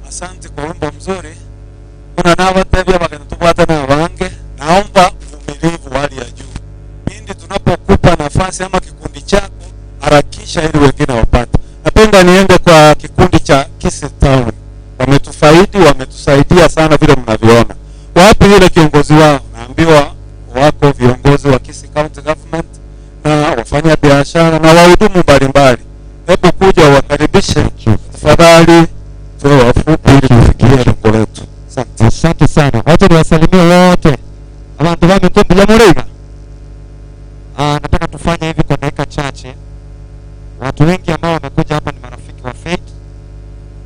Asante kwa wimbo mzuri. Kuna nawa tabia wakanatupata na wange. Naomba uvumilivu hali ya juu. Pindi tunapokupa nafasi ama kikundi chako, harakisha ili wengine wapate. Napenda niende kwa kikundi cha Kisii Town. Wametusaidia sana vile mnavyoona. Wapi yule kiongozi wao? Naambiwa wako viongozi wa Kisii County Government na wafanya biashara na wahudumu mbalimbali. Hebu kuja wakaribishe tafadhali. Asante sana. Wacha niwasalimie wote. Abantu wa Mitumbi ya Murega. Nataka tufanye hivi kwa dakika chache. Watu wengi ambao wamekuja hapa ni marafiki wa Faith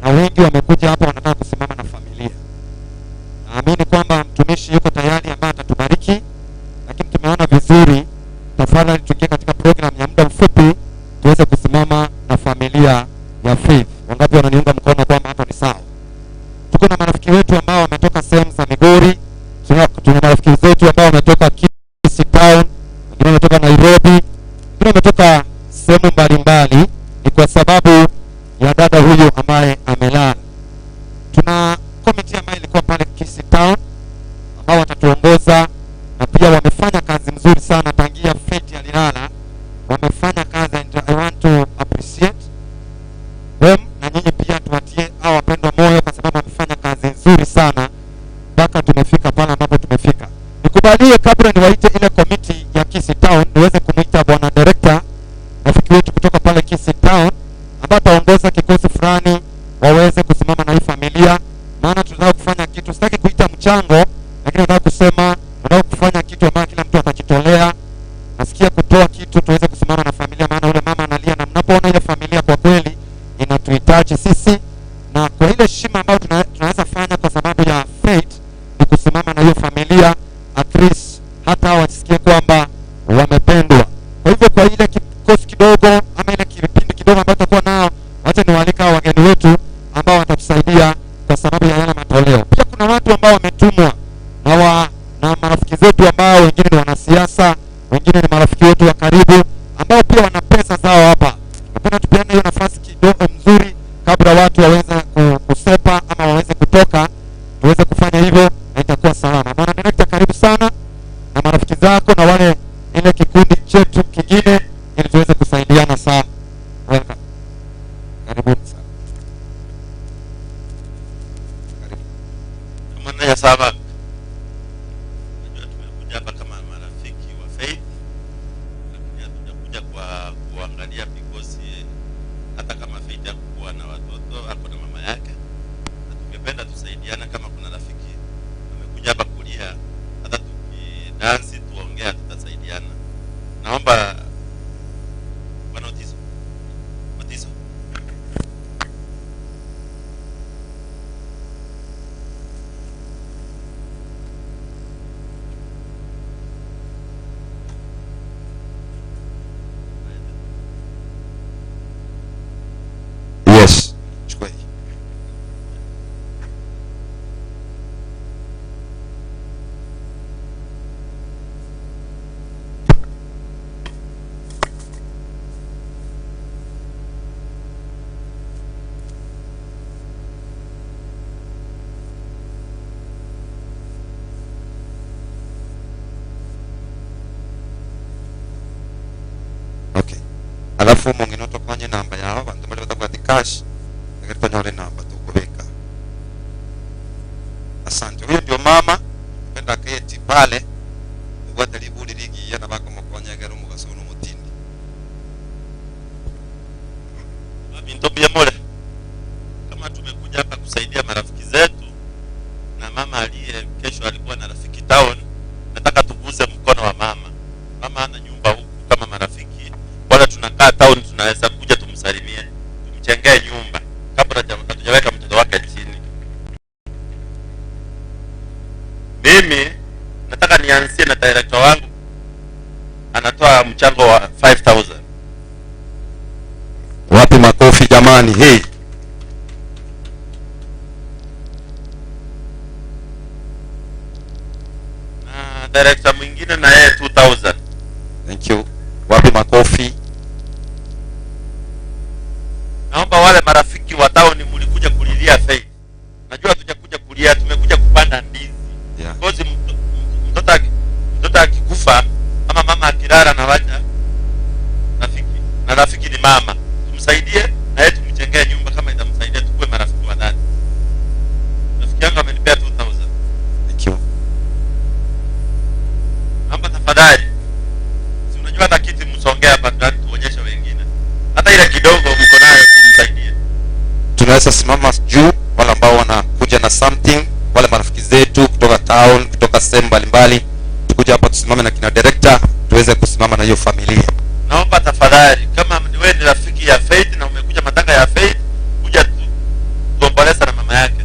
na wengi wamekuja hapa wanataka kusimama na familia. Naamini kwamba mtumishi yuko tayari ambaye atatubariki, lakini tumeona vizuri tafadhali tuingie katika program ya muda mfupi tuweze kusimama na familia ya Faith. Wangapi wananiunga mkono kwamba hapo ni sawa? Tuko na marafiki wetu ambao wametoka sehemu za Migori, tuna marafiki zetu ambao wametoka Kisii Town, wengine wametoka Nairobi, wengine wametoka sehemu mbalimbali. Ni kwa sababu ya dada huyu ambaye amelala. Tuna committee ambayo ilikuwa pale Kisii Town ambao watatuongoza, na pia wamefanya kazi nzuri sana tangia Faith alilala. Wamefanya kazi and I want to appreciate them, na nyinyi pia tuwatie hao wapendwa moyo kwa sababu wamefanya kazi nzuri sana mpaka tumefika pale ambapo tumefika. Nikubalie kabla niwaite ile committee ya Kisii Town niweze kumuita bwana director, rafiki wetu kutoka pale Kisii Town ambaye ataongoza kikosi fulani waweze kusimama na hii familia. Maana tunataka kufanya kitu, sitaki kuita mchango, lakini nataka kusema tunataka kufanya kitu ambacho kila mtu atajitolea. Nasikia kutoa kitu tuweze kusimama na familia, maana yule mama analia, na mnapoona ile familia kwa kweli inatuhitaji sisi, na kwa ile heshima ambayo tunaweza fanya kwa sababu ya Faith ni kusimama na hiyo familia, at least hata wasikie kwamba wamependwa. Kwa hivyo kwa ile kikosi kidogo ama ile kipindi kidogo ambacho tutakuwa nao, wacha niwaalika wageni wetu ambao watatusaidia kwa sababu ya yale matoleo. Pia kuna watu ambao wametumwa na marafiki zetu ambao wengine ni wanasiasa, wengine ni marafiki wetu wa karibu ambao pia wana pesa zao hapa. Napenda tupeane hiyo nafasi kidogo mzuri kabla watu waweze kusepa ama waweze kutoka, tuweze kufanya hivyo na itakuwa salama. Bwana director, karibu sana na marafiki zako na wale ile kikundi chetu kingine ili tuweze kusaidiana sana. Welcome. Karibuni sana. Karibu. Kama ya saba. Najua tumekuja hapa kama marafiki wa Faith. Lakini hatujakuja kwa kuangalia vikosi, hata kama Faith hakuwa na watoto, hapo na mama yake. Na tungependa tusaidiana kama kuna rafiki amekuja hapa kulia, hata tukidansi tuongea tutasaidiana. Naomba bwana Otiso. Yes. Chukua hii. Okay. Alafu mwingine utokanye namba yao bantu bali batakwati cash. Ningependa wale namba tukubeka. Asante. Huyo ndio mama penda keti pale. Ugwata libuli ligi yana bako mkonya gero mugasono mutindi. Binto bia mole. Kama tumekuja hapa kusaidia marafiki zetu na mama aliye kesho alikuwa na rafiki town, nataka tuguze mkono wa mama. Mama ana nyumba huku kama anatoa mchango wa 5000. Wapi makofi jamani? Hey. Director mwingine na yeye 2000. Thank you. Wapi makofi? Naomba wale marafiki wa town mlikuja kulilia Faith. Najua hatujakuja kulia, tumekuja kupanda ndizi. Yeah. Because mtoto akikufa ama mama akilala na waja rafiki. Na rafiki ni mama. Tumsaidie na yeye tumjengee nyumba kama itamsaidia tukue marafiki wa ndani. Rafiki yangu amenipea 2000. Thank you. Naomba tafadhali. Si unajua hata kiti msongea hapa ndani tuonyeshe wengine. Hata ile kidogo mko nayo tumsaidie. Tunaweza simama juu wale ambao wanakuja na something, wale marafiki zetu kutoka town, kutoka sehemu mbalimbali. Tukuja hapa tusimame na kina director tuweze kusimama na hiyo familia. Naomba tafadhali kama wewe ni rafiki ya Faith na umekuja matanga ya Faith, kuja tuomboleza na mama yake.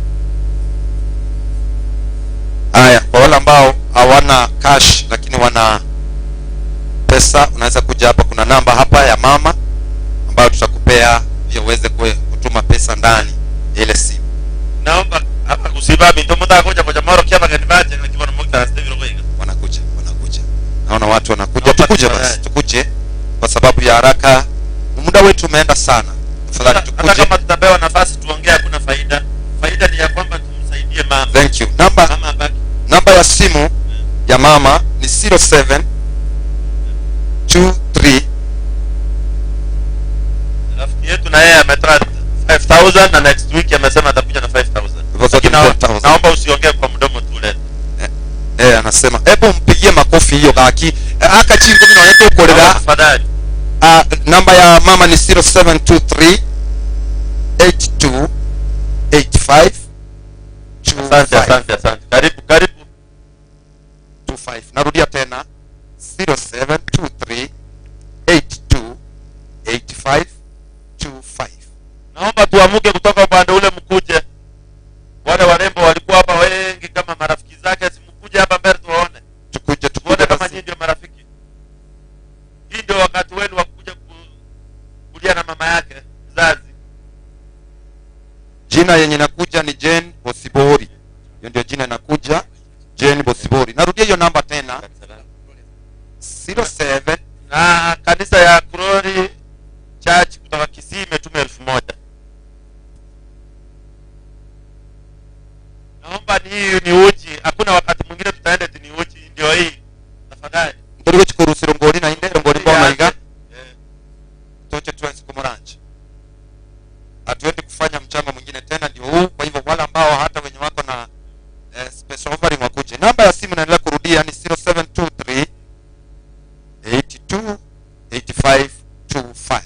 Haya, kwa wale ambao hawana cash lakini wana pesa, unaweza kuja hapa, kuna namba hapa ya mama ambayo tutakupea ili uweze kutuma pesa ndani ile simu. Naomba hapa kusimama ndio mtaka kuja kwa jamaro kiapa kanibaje na kiwa na mokta Steve Rogoinga. Wanakuja. Naona watu wanakuja. Tukuje basi, tukuje kwa sababu ya haraka. Muda wetu umeenda sana. Tafadhali tukuje. Hata kama tutapewa nafasi tuongee hakuna faida. Faida ni ya kwamba tumsaidie mama. Thank you. Namba ya simu ya mama ni 0723. Rafiki yetu na yeye ametoa 5000 na next week amesema atakuja na 5000. Naomba usiongee kwa mdomo tu leo. Anasema hebu mpigie makofi hiyo haki. Aka chingo mimi naenda kukolera. Tafadhali. Namba ya mama ni 0723 82 85 Asante. Karibu. 25. Narudia tena 0723 82 85 25. Naomba tuamuke kutoka upande ule mkuje. Wale warembo walikuwa hapa wengi kama marafiki zake, simkuje hapa mbele tuone. Tukuje Kama nyinyi ndio marafiki. Hii ndio wakati wenu wa kuja kulia na mama yake mzazi. Jina yenye nakuja ni Jane Bosibori. Hiyo ndio jina inakuja, Jane Bosibori. Narudia hiyo namba tena 07 na kanisa ya Glory Church kutoka Kisii imetuma 1000. Naomba ni uji, hakuna wakati mwingine tutaenda ni uji ndio hii. Tafadhali. Ndio chikurusiro ngori na inde ngori kwa maiga. Toche tuanze kumuranje. Hatuendi kufanya mchango mwingine tena, ndio huu. Kwa hivyo wale ambao hata wenye wako na special offering wakuje. Namba ya simu naendelea kurudia ni 0723 82 85 25.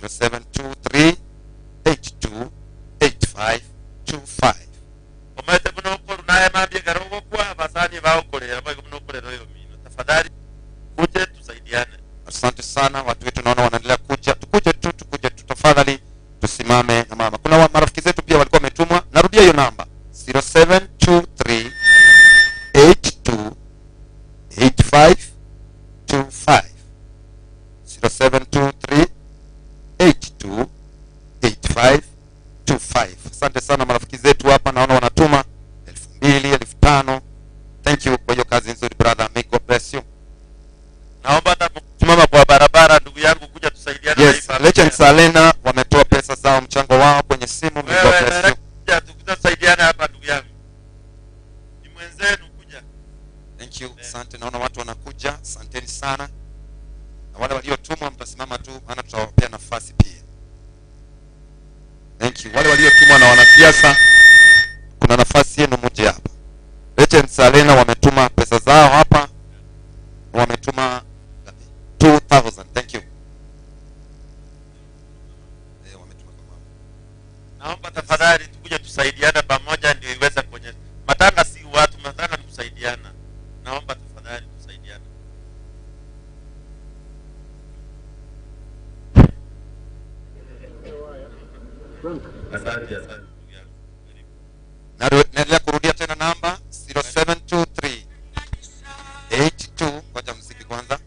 0723 82 85 25. Omete mnoko naye mambie garogo kwa basani baokolera bwa mnokolera hiyo mino. Tafadhali kuje tusaidiane. Asante sana watu wetu, naona wanaendelea kuja. Tukuje tu tafadhali tusimame na mama. Kuna marafiki zetu pia walikuwa wametumwa. Narudia hiyo namba 0723 82 85 25. 0723 82 85 25. Asante sana marafiki zetu hapa, naona wanatuma 2000, 5000. Thank you kwa hiyo kazi nzuri brother. May God bless you. Naomba hata kusimama kwa barabara ndugu yangu kuja tusaidiane. Yes, Legend Salena wametoa pesa zao, mchango wao kwenye simu. May God bless you. Kuja tusaidiane hapa ndugu yangu. Ni mwenzenu kuja. Thank you. Asante, naona watu wanakuja. Asanteni sana. Na wale waliotumwa mtasimama tu maana tutawapea nafasi pia. Thank you. Wale waliotumwa na wanasiasa kuna nafasi yenu mje hapa. Legend Salena wametuma pesa zao hapa. Wametuma 2000. Thank you. Wametuma kwa mama. Naomba tafadhali tukuje tusaidiane pamoja ndio iweze kuonyesha. Matanga si watu, matanga ni kusaidiana. Naomba tafadhali tusaidiane. Asante. Naendelea kurudia tena namba 0723 82 ngoja mziki kwanza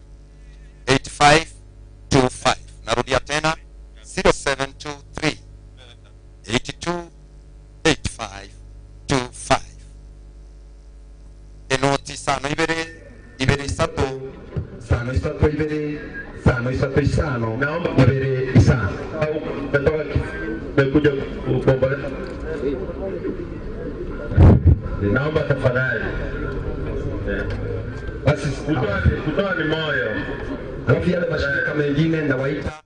isato ibere sano isato isano naomba ibere isano natoka nimekuja kuomba naomba tafadhali basi kutoa ni moyo alafu yale mashirika mengine nawaita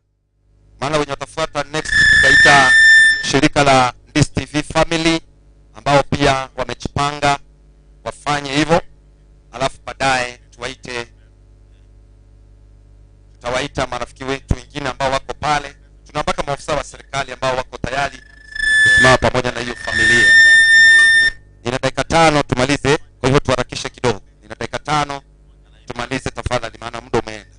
maana wenye watafuata next tutaita shirika la Ndis TV Family ambao pia wamejipanga wafanye hivyo, alafu baadaye tutawaita marafiki wetu wengine ambao wako pale. Tuna mpaka maafisa wa serikali ambao wako tayari kusimama pamoja na hiyo familia. Nina dakika 5 tumalize, kwa hivyo tuharakishe kidogo. Nina dakika 5 tumalize tafadhali, maana muda umeenda.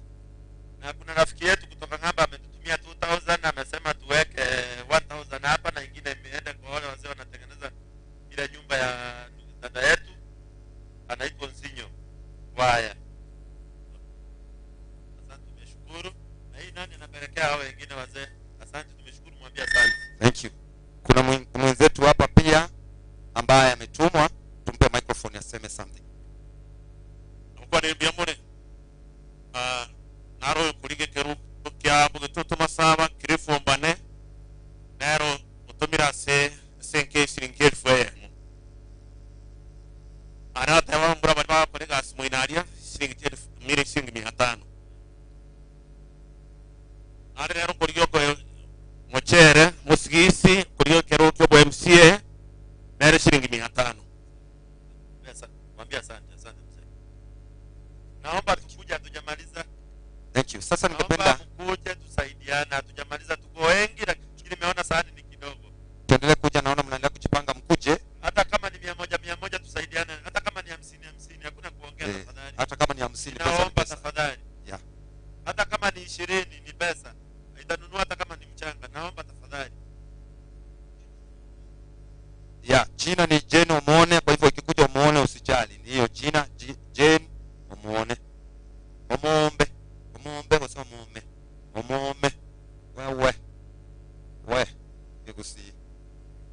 Na kuna rafiki yetu kutoka ng'amba ametutumia 2000 amesema tuweke 1000 hapa na ingine imeenda kwa wale wazee wanatengeneza ile nyumba ya dada yetu anaitwa Nsinyo Waya. Asante, tumeshukuru. Na hii nani anapelekea hao wengine wazee? Asante, tumeshukuru, mwambie asante. Thank you. Kuna mwenzetu hapa pia ambaye ametumwa, tumpe microphone aseme something. Kwa ni biamone naro kulige keru kya bugeto masaba kirifo mbane naro utomira senke shiringe fwe ana tawa mbura baba kore gas moinaria shiringe mire shiringe 500 ari naro kulige ko mochere musigisi kulige keru kyo MCA naro shiringe 500. Mwambie asante, asante mzee. Naomba tukuje tujamaliza. Thank you. Sasa ningependa kuja tusaidiana, tujamaliza tuko wengi lakini nimeona sahani ni kidogo. Tuendelee kuja, naona mnaendelea kujipanga mkuje. Hata kama ni 100 tusaidiane, hata kama ni 50 hakuna kuongea tafadhali. Hata kama ni 50 naomba tafadhali. Yeah. Hata kama ni 20 ni pesa. Itanunua hata kama ni mchanga, naomba tafadhali. Yeah, jina ni Jane Omuone, kwa hivyo ikikuja Omuone usijali. Ni hiyo jina Jane Omuone. Omombe wasema Omome. Wewe. Nikusi.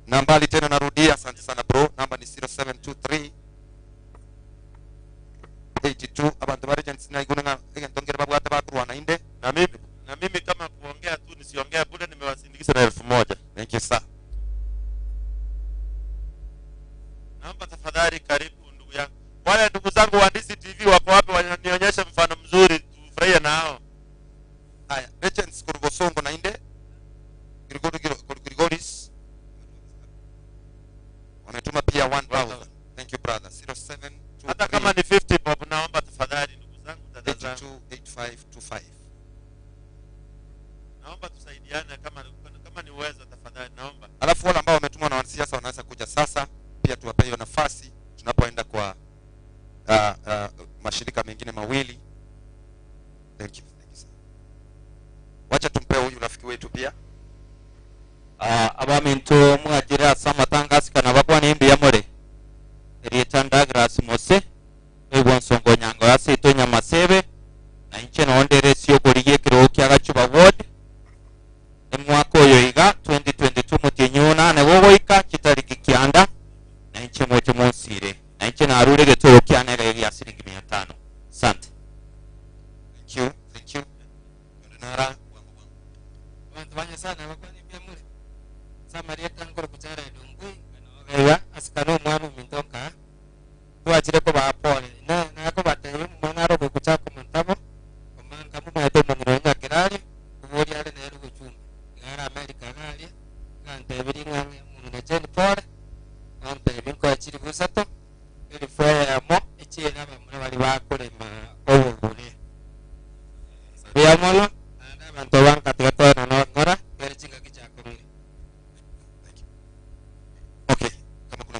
Nambali tena narudia, asante sana bro. Namba ni 0723 82 abantu baragents na iguna ngentongera babwata bakurwana inde. Na mimi kama kuongea tu nisiongea bure, nimewasindikiza na 1000. Thank you sir. Naomba tafadhali, karibu ndugu yangu. Wale ndugu zangu wa Ndis TV wako wapi, wanionyeshe mfano mzuri tufurahie nao. Haya, Legends Kurugosongo na inde. Grigoris. Wametuma pia 1000. Thank you brother. 0723 hata kama ni 50 bob, naomba tafadhali ndugu zangu, dada zangu. 8525. Naomba tusaidiane kama ni uwezo, tafadhali naomba. Alafu wale ambao wametumwa na wanasiasa wanaweza kuja sasa pia tuwape hiyo nafasi tunapoenda kwa mashirika mengine mawili. Thank you sir. Wacha tumpe huyu rafiki wetu pia. Abaminto mwagira samatangasi kana bakwa ni mbi yamore. Erietanda grasi mose. Ebonsongo nyango yase itonya masebe. Na inche no ondere siyo koriye kiroki agachuba ward. Emwako yoiga 2022 mutinyuna ne wogoika kitari kikianda. Na inche mwote monsire. Na inche na arure getoro kianega ya shilingi 500. Asante. Thank you. Nara Bantu banya sana bakwa ni bya muri. Samaria tangoro kuchara edungui kanoga askano mwamu mintoka. Tuachire ko bapole. Na ko batayo mwanaro ko kuchako mantabo. Komanga mu maito munyonya kirali. Kubori ale na rugo chumba. Ngara America gali. Kante biri ngane munne chen pole. Kante binko achiri busato. Eri fue mo ichira bamura bali bakole ma obule. Biamolo ana bantu katika toa na ngora bali chinga kichako mimi. Okay, kama kuna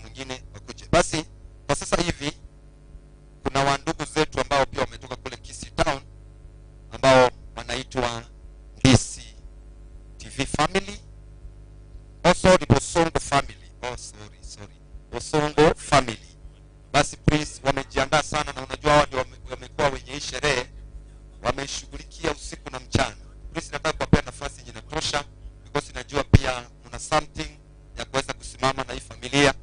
mwingine wakuje. Basi kwa sasa hivi kuna wandugu zetu ambao pia wametoka kule Kisii Town ambao wanaitwa Ndis TV Family. Also the Bosongo Family. Bosongo Family. Basi please wamejiandaa sana, na unajua wao ndio wamekuwa wenye hii sherehe, wameshughulikia usiku na mchana. Please nataka kuwapea nafasi yenye inatosha because najua pia kuna something ya kuweza kusimama na hii familia.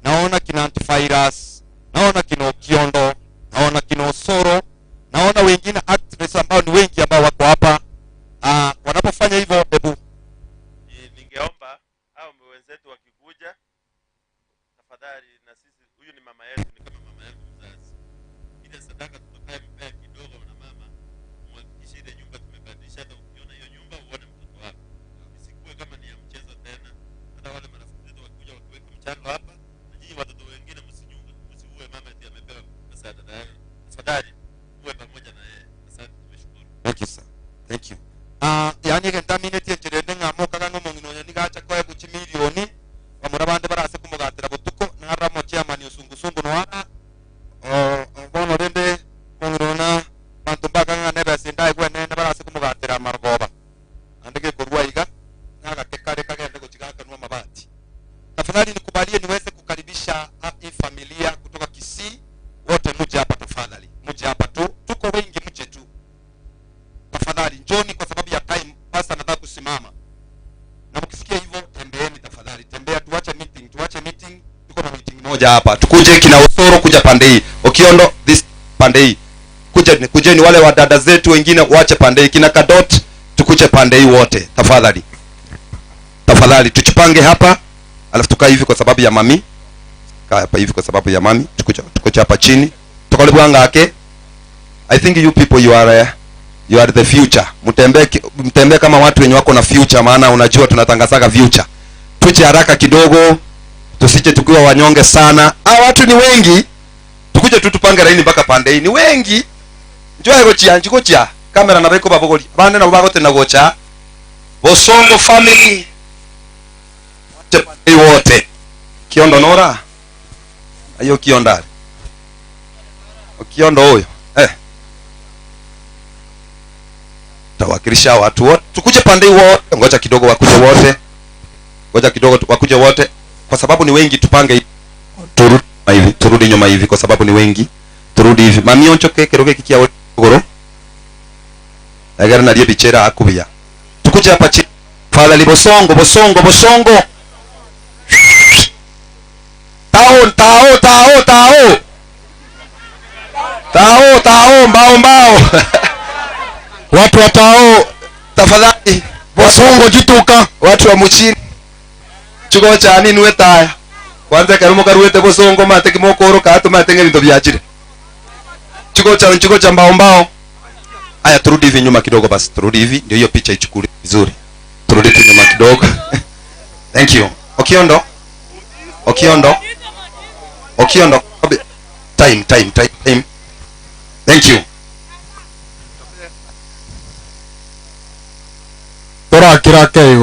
Naona kina Antivirus, naona kina Okiondo, naona wengine actress ambao ni wengi ambao wako hapa. Wanapofanya hivyo, hebu ningeomba hao wenzetu wakikuja, tafadhali, na sisi, huyu ni mama yetu, ni kama mama yetu mzazi. Ile sadaka tutakaye mpea kidogo na mama, muhakikishe ile nyumba tumebadilisha. Hata ukiona hiyo nyumba uone mtoto wako, isikuwe kama ni ya mchezo tena. Hata wale marafiki zetu wakikuja wakiweka mchango hapa, na nyinyi watoto wengine msiuwe mama ndiye amepewa pesa ya dada yake. Tafadhali uwe pamoja na yeye. Asante, tumeshukuru. thank you sir, thank you. Yani kentamineti enjerende ngamoka kano mungino ni gacha kwa ku chimilioni bamurabande barase kumugatira butuko naramo chairman usungusungu no ana bono rende mungirona bantu baganga nebe sindai kwa nende barase kumugatira margoba andike kurwa iga naga tekare kagende kuchigaka nwa mabati. Tafadhali nikubalie niweze kukaribisha hii familia kutoka Kisii, wote muje hapa tafadhali, muje hapa tu, tuko wengi, muje tu tafadhali, njoni. Kwa sababu ya time basi nataka kusimama, na mkisikia hivyo tembeeni tafadhali, tembea, tuache meeting, tuko na meeting moja hapa, tukuje kina Osoro, kuja pande hii, Okiondo this pande hii, kujeni wale wa dada zetu wengine waache pande hii, kina Kadot tukuje pande hii wote tafadhali, tuchipange hapa, alafu tukae hivi kwa sababu ya mami, kaa hapa hivi kwa sababu ya mami, tukuje hapa chini, tukole bwanga yake. I think you people you are the future. Mtembee kama watu wenye wako na future, maana unajua tunatangazaga future. Tuche haraka kidogo, tusije tukiwa wanyonge sana. Watu ni wengi. Tukuje tu tupange laini mpaka pande hii. Ni wengi. Njoo chia. Kamera na beko babogoli. Bande na babago tena gocha. Bosongo family. Wote. Kiondo Nora. Ayo Kionda. Kiondo huyo. Tawakilisha watu wote. Tukuje pande wote. Ngoja kidogo wakuje wote. Wakuje wote. Kwa sababu ni wengi, tupange turudi nyuma hivi kwa sababu ni wengi. Turudi hivi. Mami oncho keroge kikia wote goro. Agara na bichera akubia. Tukuje hapa chini. Fadhali bosongo. Tao mbao. Watu watao tafadhali, bosongo jituka, watu wa muchini chugo cha nini wetaya kwanza karumo karuete bosongo mate kimokoro kaatu mate ngebinto byachire chugo cha mbao. Aya, turudi hivi nyuma kidogo basi, turudi hivi ndio hiyo picha ichukue vizuri, turudi tu nyuma kidogo. Thank you. Okiondo time. Thank you. Tora kirake